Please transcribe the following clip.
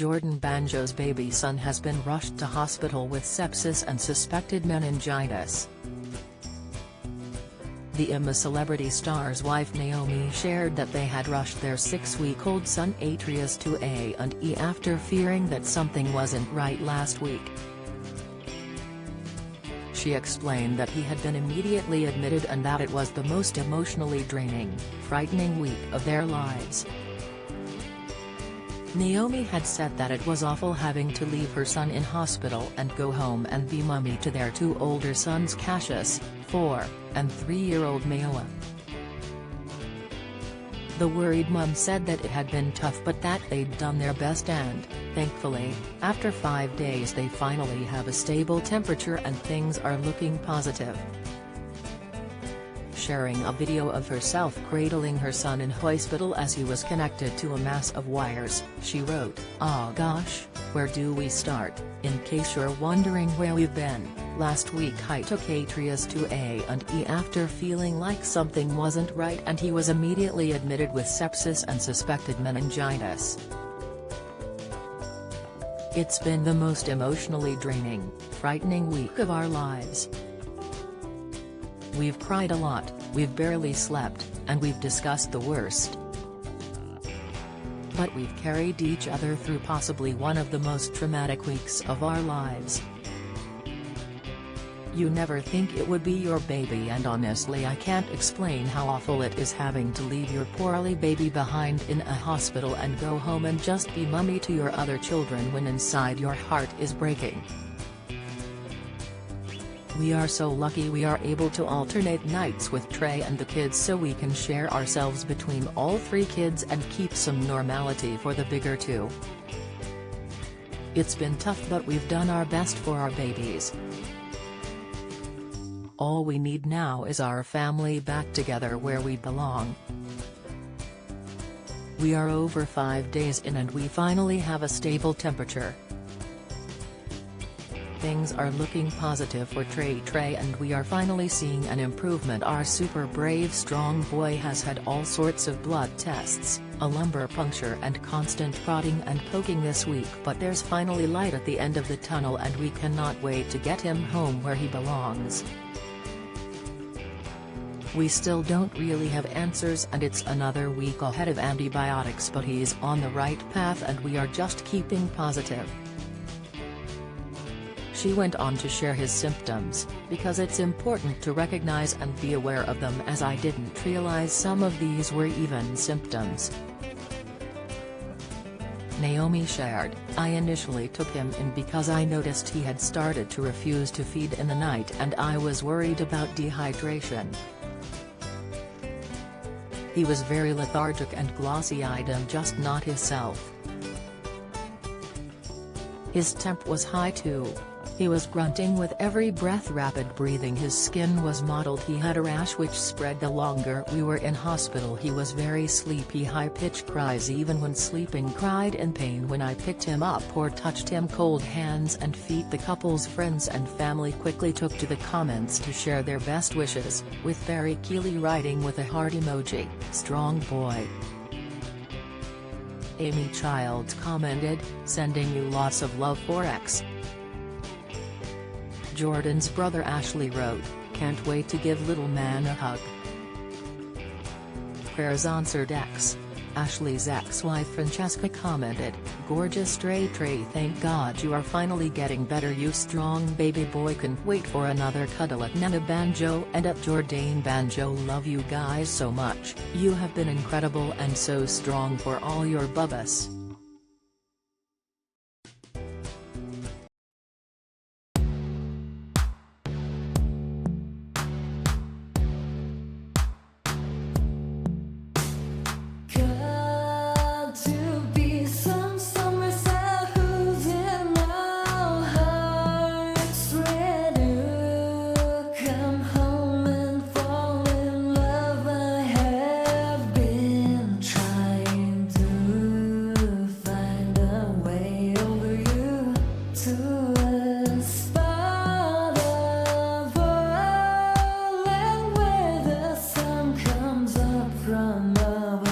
Jordan Banjo's baby son has been rushed to hospital with sepsis and suspected meningitis. The IMA celebrity star's wife Naomi shared that they had rushed their 6-week-old son Atreus to A&E after fearing that something wasn't right last week. She explained that he had been immediately admitted and that it was the most emotionally draining, frightening week of their lives. Naomi had said that it was awful having to leave her son in hospital and go home and be mummy to their 2 older sons Cassius, 4, and 3-year-old Mayoa. The worried mum said that it had been tough but that they'd done their best and, thankfully, after 5 days they finally have a stable temperature and things are looking positive. Sharing a video of herself cradling her son in hospital as he was connected to a mass of wires, she wrote, "Aw gosh, where do we start? In case you're wondering where we've been, last week I took Atreus to A&E after feeling like something wasn't right and he was immediately admitted with sepsis and suspected meningitis. It's been the most emotionally draining, frightening week of our lives. We've cried a lot, we've barely slept, and we've discussed the worst. But we've carried each other through possibly one of the most traumatic weeks of our lives. You never think it would be your baby and honestly I can't explain how awful it is having to leave your poorly baby behind in a hospital and go home and just be mummy to your other children when inside your heart is breaking. We are so lucky we are able to alternate nights with Trey and the kids so we can share ourselves between all 3 kids and keep some normality for the bigger 2. It's been tough but we've done our best for our babies. All we need now is our family back together where we belong. We are over 5 days in and we finally have a stable temperature. Things are looking positive for Trey and we are finally seeing an improvement. Our super brave strong boy has had all sorts of blood tests, a lumbar puncture and constant prodding and poking this week but there's finally light at the end of the tunnel and we cannot wait to get him home where he belongs. We still don't really have answers and it's another week ahead of antibiotics but he's on the right path and we are just keeping positive." She went on to share his symptoms, because it's important to recognize and be aware of them as I didn't realize some of these were even symptoms. Naomi shared, "I initially took him in because I noticed he had started to refuse to feed in the night and I was worried about dehydration. He was very lethargic and glossy-eyed and just not himself. His temp was high too. He was grunting with every breath, rapid breathing, his skin was mottled, he had a rash which spread the longer we were in hospital, he was very sleepy, high-pitched cries even when sleeping, cried in pain when I picked him up or touched him, cold hands and feet." The couple's friends and family quickly took to the comments to share their best wishes, with Barry Keeley writing with a heart emoji, "Strong boy." Amy Childs commented, "Sending you lots of love for X." Jordan's brother Ashley wrote, "Can't wait to give little man a hug." Prayers answered X. Ashley's ex-wife Francesca commented, "Gorgeous Trey, thank God you are finally getting better, you strong baby boy, can't wait for another cuddle at Nana Banjo and at Jordan Banjo, love you guys so much, you have been incredible and so strong for all your bubbas." From above.